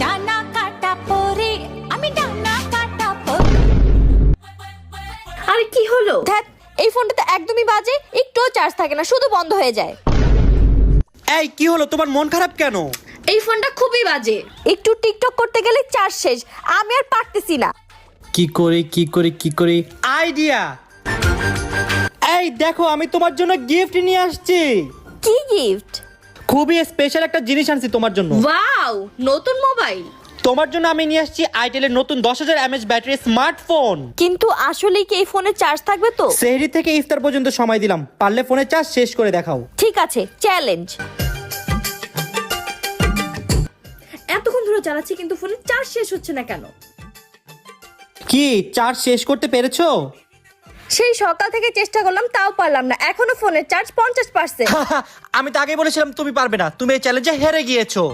ডানা কাটা পরে, আমি ডানা কাটা পরে। আরে কি হলো? ধ্যাৎ, এই ফোনটাতে একদমই বাজে, একটুও চার্জ থাকে না, শুধু বন্ধ হয়ে যায়। এই কি হলো, তোমার মন খারাপ কেন? এই ফোনটা খুবই বাজে। একটু টিকটক করতে গেলে চার্জ শেষ, আমি আর পারতেছি না। কি করি আইডিয়া। এই দেখো, আমি তোমার জন্য গিফট নিয়ে আসছি। কি গিফট? খুবই স্পেশাল একটা জিনিস আনছি তোমার জন্য। ওয়াও, নতুন মোবাইল। তোমার জন্য আমি নিয়ে আসছি আইটেলের নতুন 10,000 mAh ব্যাটারি স্মার্টফোন। কিন্তু আসলে কি এই ফোনে চার্জ থাকবে তো? সেহরি থেকে ইফতার পর্যন্ত সময় দিলাম, পারলে ফোনে চার্জ শেষ করে দেখাও। ঠিক আছে, চ্যালেঞ্জ। এতক্ষণ ধরে চালাচ্ছি কিন্তু ফোনে চার্জ শেষ হচ্ছে না কেন? কি চার্জ শেষ করতে পেরেছো? সেই সকাল থেকে চেষ্টা করলাম, তাও পারলাম না। এখনো ফোনের চার্জ 50%। আমি তো আগেই বলেছিলাম তুমি পারবে না, তুমি এই চ্যালেঞ্জে হেরে গিয়েছো।